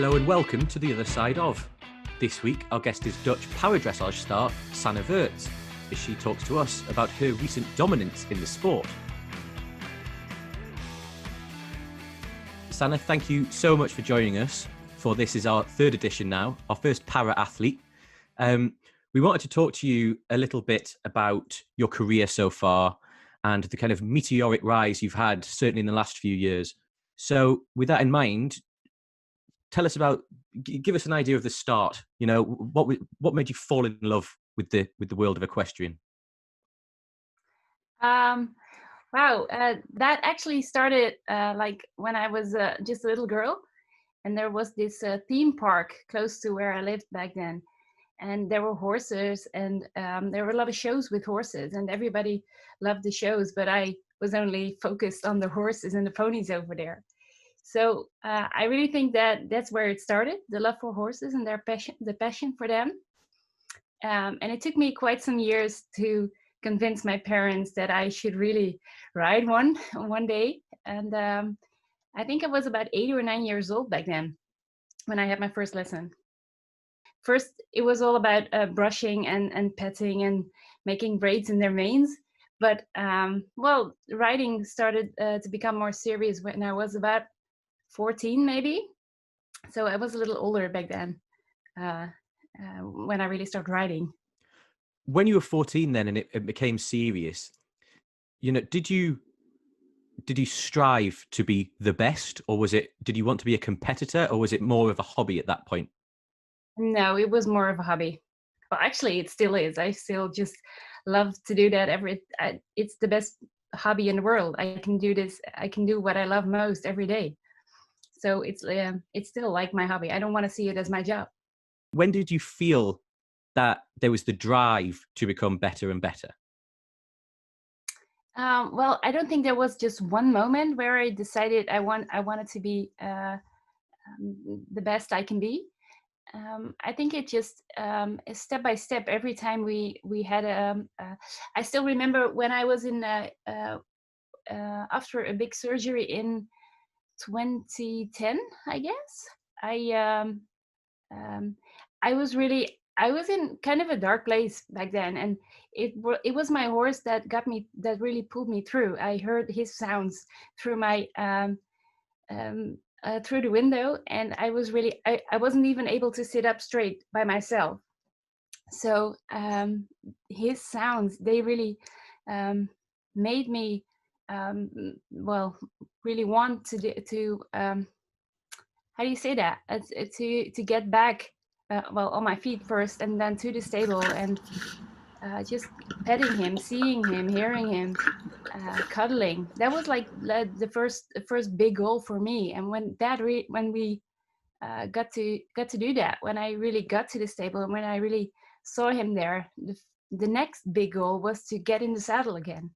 Hello and welcome to the other side of. This week, our guest is Dutch Para-Dressage star Sanne Voets, as she talks to us about her recent dominance in the sport. Sanne, thank you so much for joining us. This is our third edition now, our first para-athlete. We wanted to talk to you a little bit about your career so far and the kind of meteoric rise you've had, certainly in the last few years. So with that in mind, tell us give us an idea of the start. You know, what made you fall in love with the world of equestrian? That actually started like when I was just a little girl. And there was this theme park close to where I lived back then. And there were horses and there were a lot of shows with horses and everybody loved the shows, but I was only focused on the horses and the ponies over there. So I really think that that's where it started, the love for horses and the passion for them. And it took me quite some years to convince my parents that I should really ride one day. And I think I was about 8 or 9 years old back then when I had my first lesson. First, it was all about brushing and petting and making braids in their manes. But, riding started to become more serious when I was about 14, maybe. So I was a little older back then when I really started riding. When you were 14 then and it became serious, you know, did you strive to be the best, or did you want to be a competitor, or was it more of a hobby at that point? No, it was more of a hobby. Well, actually, it still is. I still just love to do that. It's the best hobby in the world. I can do this. I can do what I love most every day. So it's still like my hobby. I don't want to see it as my job. When did you feel that there was the drive to become better and better? Well, I don't think there was just one moment where I decided I wanted to be the best I can be. I think it just is step by step. Every time we had I still remember when I was in after a big surgery in 2010, I guess. I was in kind of a dark place back then, and it was my horse that really pulled me through. I heard his sounds through my through the window, and I wasn't even able to sit up straight by myself. So his sounds, they really made me really want to how do you say that? To get back on my feet first, and then to the stable, and just petting him, seeing him, hearing him, cuddling. That was like the first big goal for me. And when we got to do that, when I really got to the stable and when I really saw him there, the next big goal was to get in the saddle again.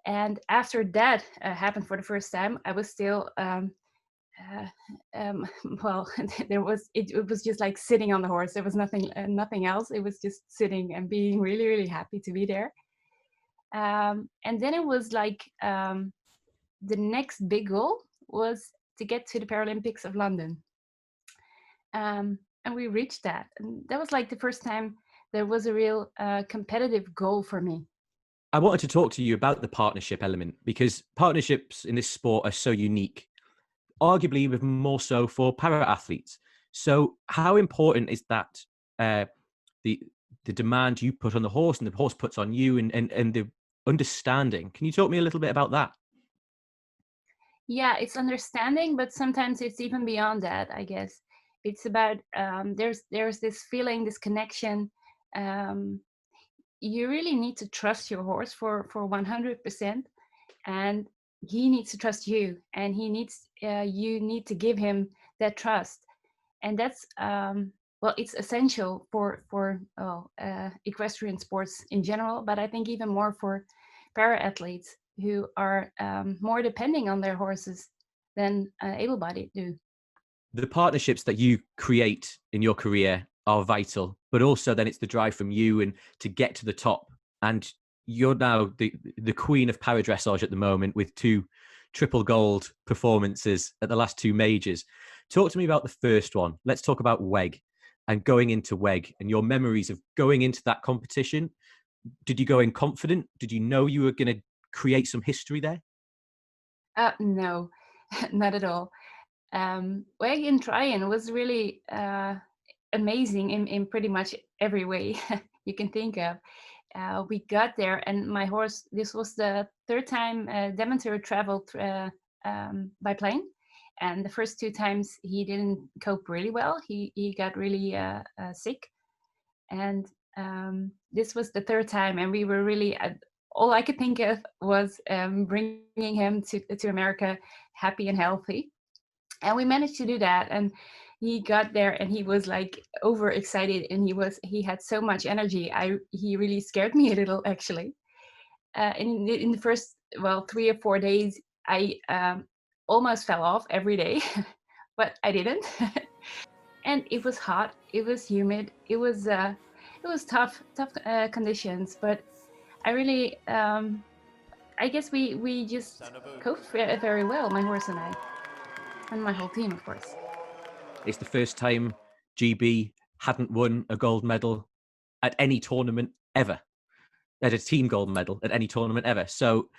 And after that happened for the first time, I was still it was just like sitting on the horse. There was nothing else. It was just sitting and being really, really happy to be there. And then it was like the next big goal was to get to the Paralympics of London. And we reached that. And that was like the first time there was a real competitive goal for me. I wanted to talk to you about the partnership element, because partnerships in this sport are so unique, arguably even more so for para-athletes. So how important is that, the demand you put on the horse and the horse puts on you, and the understanding? Can you talk to me a little bit about that? Yeah, it's understanding, but sometimes it's even beyond that, I guess. It's about there's this feeling, this connection. You really need to trust your horse for 100%, and he needs to trust you, and you need to give him that trust. And that's it's essential for equestrian sports in general, but I think even more for para athletes who are more depending on their horses than able-bodied do. The partnerships that you create in your career are vital, but also then it's the drive from you and to get to the top. And you're now the queen of para-dressage at the moment, with 2 triple gold performances at the last 2 majors. Talk to me about the first one. Let's talk about Wegg and going into Wegg and your memories of going into that competition. Did you go in confident? Did you know you were going to create some history there? No, not at all. Wegg in Tryon was really amazing in pretty much every way you can think of. We got there, and my horse, this was the third time Demantur traveled by plane. And the first 2 times he didn't cope really well. He got really sick. And this was the third time, and we were really, all I could think of was bringing him to America happy and healthy. And we managed to do that. And he got there and he was like overexcited, and he had so much energy. He really scared me a little, actually. In the first 3 or 4 days, I almost fell off every day, but I didn't. And it was hot, it was humid, it was tough conditions, but I really I guess we just coped very well, my horse and I, and my whole team, of course. It's the first time GB hadn't won a gold medal at any tournament ever, at a team gold medal at any tournament ever. So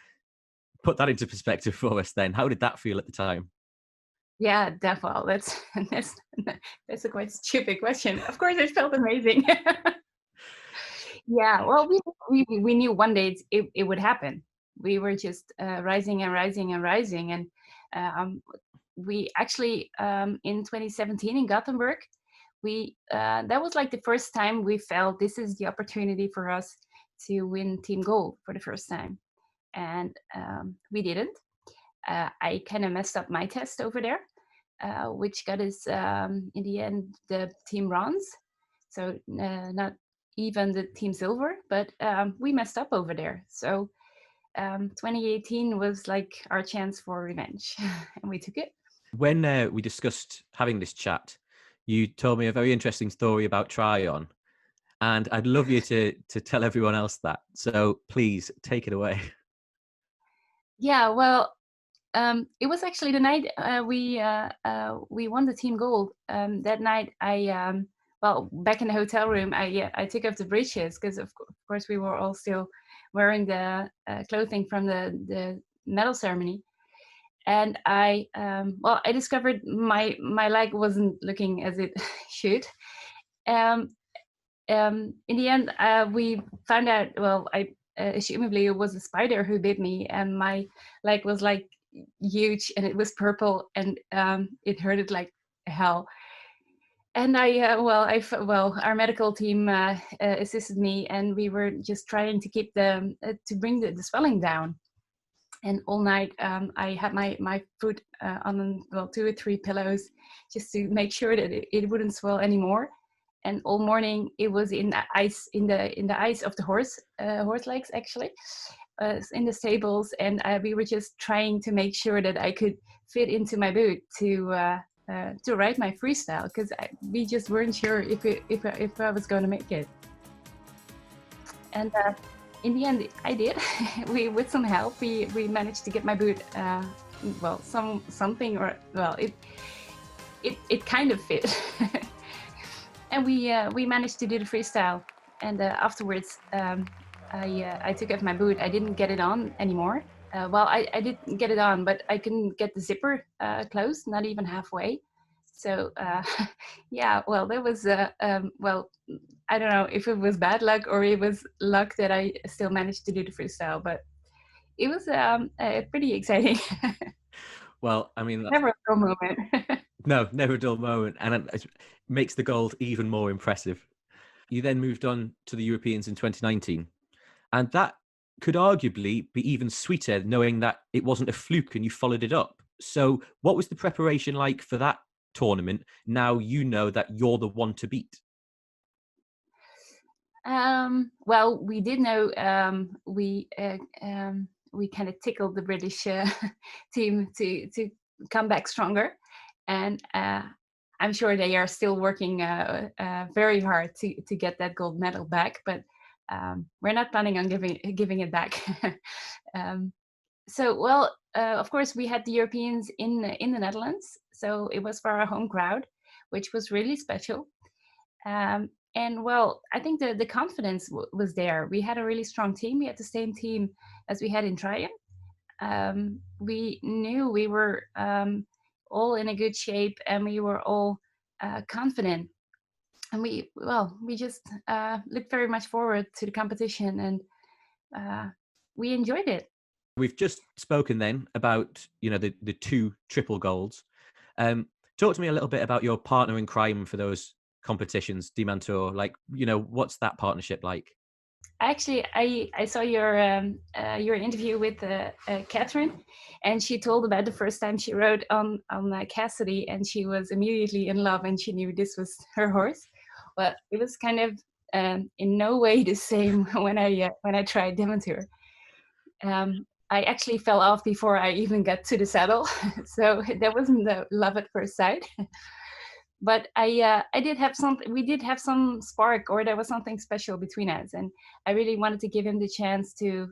put that into perspective for us then. How did that feel at the time? Yeah, definitely. That's a quite stupid question. Of course, it felt amazing. Yeah, well, we knew one day it would happen. We were just rising and rising and rising, and we actually in 2017 in Gothenburg, we that was like the first time we felt this is the opportunity for us to win team gold for the first time, and we didn't. I kind of messed up my test over there, which got us in the end the team bronze. So not even the team silver, but we messed up over there. So 2018 was like our chance for revenge, and we took it. When we discussed having this chat, you told me a very interesting story about Tryon, and I'd love you to tell everyone else that. So please take it away. Yeah, well, it was actually the night we won the team gold. That night, back in the hotel room, I took off the breeches because of course we were all still wearing the clothing from the medal ceremony, and I discovered my leg wasn't looking as it should. In the end, we found out. Well, assumably it was a spider who bit me, and my leg was like huge, and it was purple, and it hurted like hell. And our medical team assisted me, and we were just trying to keep to bring the swelling down. And all night I had my foot on 2 or 3 pillows just to make sure that it wouldn't swell anymore. And all morning it was in the ice, in the ice of the horse legs, actually, in the stables, and we were just trying to make sure that I could fit into my boot to ride my freestyle, because we just weren't sure if I was going to make it. And in the end, I did. With some help, we managed to get my boot. It kind of fit. And we managed to do the freestyle, and afterwards I took off my boot. I didn't get it on anymore. I did get it on, but I couldn't get the zipper closed, not even halfway. So yeah, well, that was I don't know if it was bad luck or it was luck that I still managed to do the freestyle, but it was pretty exciting. Well, I mean, never a dull moment. No, never a dull moment, and it makes the gold even more impressive. You then moved on to the Europeans in 2019, and that could arguably be even sweeter, knowing that it wasn't a fluke and you followed it up. So what was the preparation like for that tournament? Now you know that you're the one to beat. Well, we did know we kind of tickled the British team to come back stronger, and I'm sure they are still working very hard to get that gold medal back, but we're not planning on giving it back. of course, we had the Europeans in the Netherlands, so it was for our home crowd, which was really special. And well, I think the confidence was there. We had a really strong team. We had the same team as we had in Triumph. We knew we were all in a good shape, and we were all confident. And we just looked very much forward to the competition, and we enjoyed it. We've just spoken then about, you know, the two triple golds. Talk to me a little bit about your partner in crime for those competitions, Demantur. Like, you know, what's that partnership like? Actually, I saw your interview with Catherine, and she told about the first time she rode on Cassidy, and she was immediately in love, and she knew this was her horse. Well, it was kind of in no way the same when I tried Demantur. I actually fell off before I even got to the saddle, so that wasn't the love at first sight. But I did have something. We did have some spark, or there was something special between us, and I really wanted to give him the chance to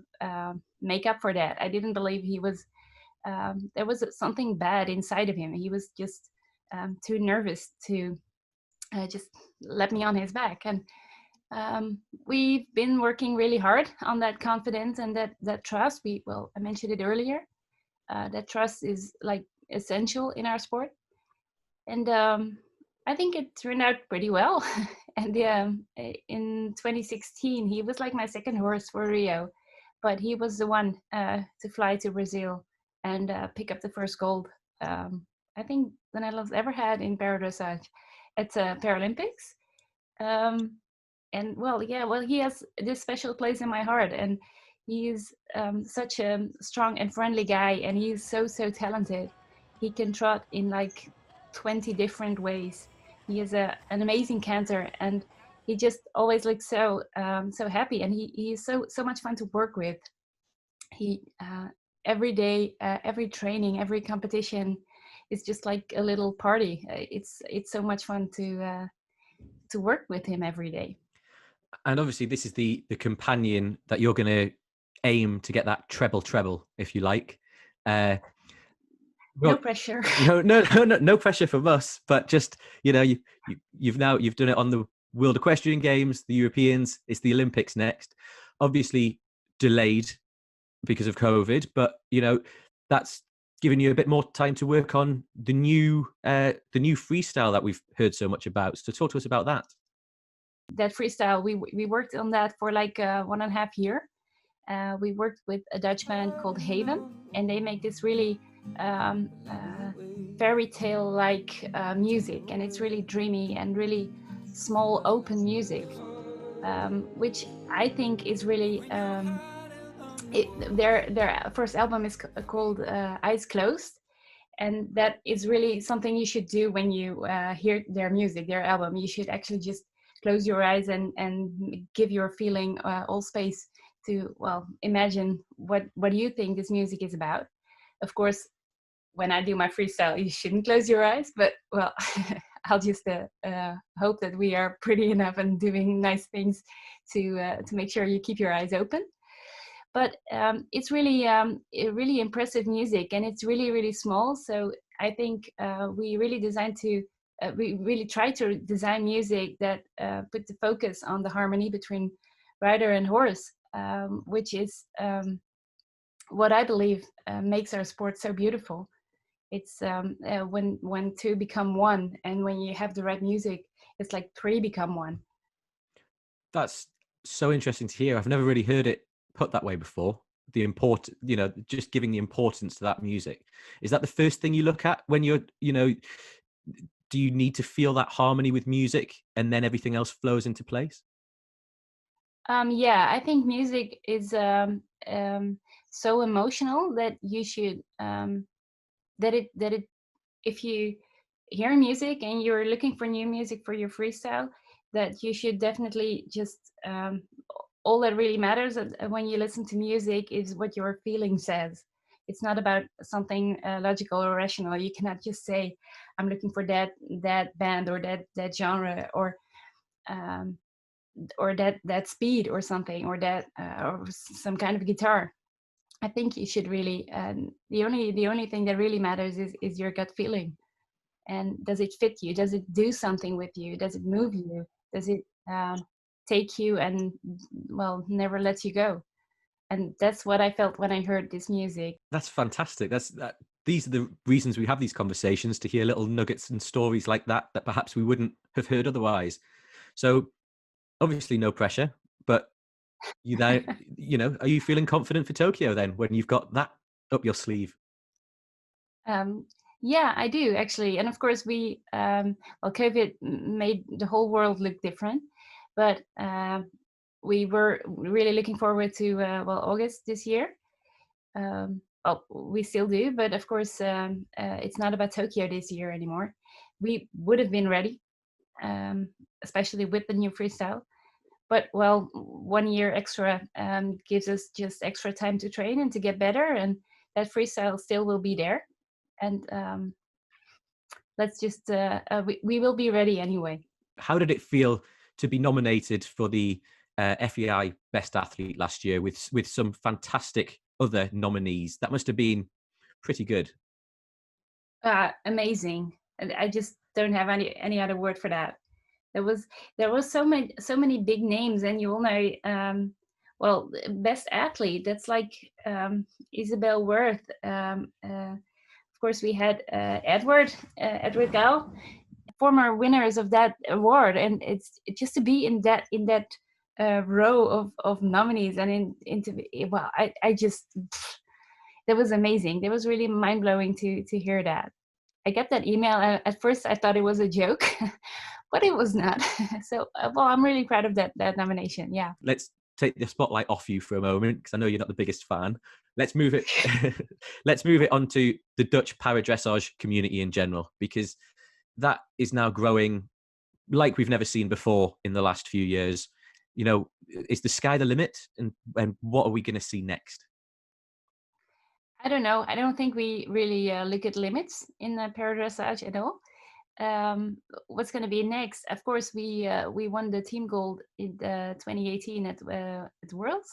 make up for that. I didn't believe he was. There was something bad inside of him. He was just too nervous to just let me on his back, and we've been working really hard on that confidence and that trust. I mentioned it earlier. That trust is like essential in our sport, and I think it turned out pretty well. And in 2016, he was like my second horse for Rio, but he was the one to fly to Brazil and pick up the first gold. I think the Netherlands ever had in Para-Dressage at Paralympics. And he has this special place in my heart, and he's such a strong and friendly guy, and he's so talented. He can trot in like 20 different ways. He is an amazing canter, and he just always looks so happy, and he's so much fun to work with. He every day, every training, every competition is just like a little party. It's so much fun to work with him every day. And obviously, this is the companion that you're going to aim to get that treble, if you like. No pressure. No pressure from us. But just, you know, you've done it on the World Equestrian Games, the Europeans. It's the Olympics next. Obviously delayed because of COVID, but you know that's given you a bit more time to work on the new freestyle that we've heard so much about. So talk to us about that. That freestyle, we worked on that for like 1.5 years. We worked with a Dutch band called Haven, and they make this really fairy tale like music, and it's really dreamy and really small open music, which I think is really their first album is called Eyes Closed, and that is really something you should do when you hear their music, their album. You should actually just close your eyes and give your feeling all space to imagine what you think this music is about. Of course, when I do my freestyle, you shouldn't close your eyes, but I'll just hope that we are pretty enough and doing nice things to make sure you keep your eyes open. But it's really really impressive music, and it's really, really small. So I think we really try to design music that put the focus on the harmony between rider and horse, which is what I believe makes our sport so beautiful. It's when two become one, and when you have the right music, it's like three become one. That's so interesting to hear. I've never really heard it put that way before. The important, you know, just giving the importance to that music. Is that the first thing you look at when you're, you know, do you need to feel that harmony with music and then everything else flows into place? Yeah, I think music is so emotional that you should that it if you hear music and you're looking for new music for your freestyle, that you should definitely just all that really matters when you listen to music is what your feeling says. It's not about something logical or rational. You cannot just say, I'm looking for that band or that genre or that speed or something or that or some kind of guitar. I think you should really, the only thing that really matters is your gut feeling. And does it fit you? Does it do something with you? Does it move you? Does it take you and, well, never let you go? And that's what I felt when I heard this music. That's fantastic. These are the reasons we have these conversations, to hear little nuggets and stories like that perhaps we wouldn't have heard otherwise. So obviously no pressure, but you there, are you feeling confident for Tokyo then, when you've got that up your sleeve? Yeah, I do actually. And of course, well, COVID made the whole world look different, but we were really looking forward to, well, August this year. Well, we still do, but of course, it's not about Tokyo this year anymore. We would have been ready, um, especially with the new freestyle. But well, 1 year extra gives us just extra time to train and to get better, and that freestyle still will be there. And let's just we will be ready anyway. How did it feel to be nominated for the FEI Best Athlete last year with some fantastic other nominees? That must have been pretty good. Amazing. And I just don't have any other word for that. There was so many big names, and you all know, well, best athlete, that's like Isabel Worth. Of course, we had Edward Gal, former winners of that award, and it's just to be in that row of nominees and into, well, I just, that was amazing. That was really mind blowing to hear that. I get that email. At first, I thought it was a joke, but it was not. So, well, I'm really proud of that nomination. Yeah. Let's take the spotlight off you for a moment, because I know you're not the biggest fan. Let's move it. Let's move it onto the Dutch para-dressage community in general, because that is now growing like we've never seen before in the last few years. Is the sky the limit, and what are we going to see next? I don't know. I don't think we really look at limits in para-dressage at all. What's going to be next? Of course, we won the team gold in 2018 at Worlds,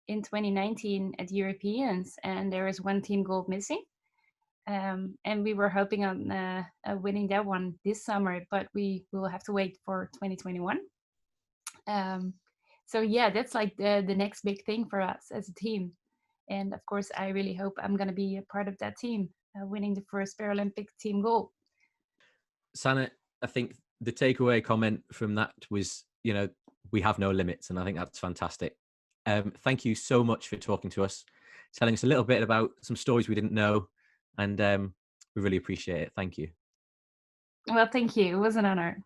in 2019 at Europeans, and there is one team gold missing. And we were hoping on winning that one this summer, but we will have to wait for 2021. So yeah, that's like the next big thing for us as a team. And of course, I really hope I'm going to be a part of that team, winning the first Paralympic team gold. Sanne, I think the takeaway comment from that was, we have no limits, and I think that's fantastic. Thank you so much for talking to us, telling us a little bit about some stories we didn't know, and we really appreciate it. Thank you. Well, thank you. It was an honor.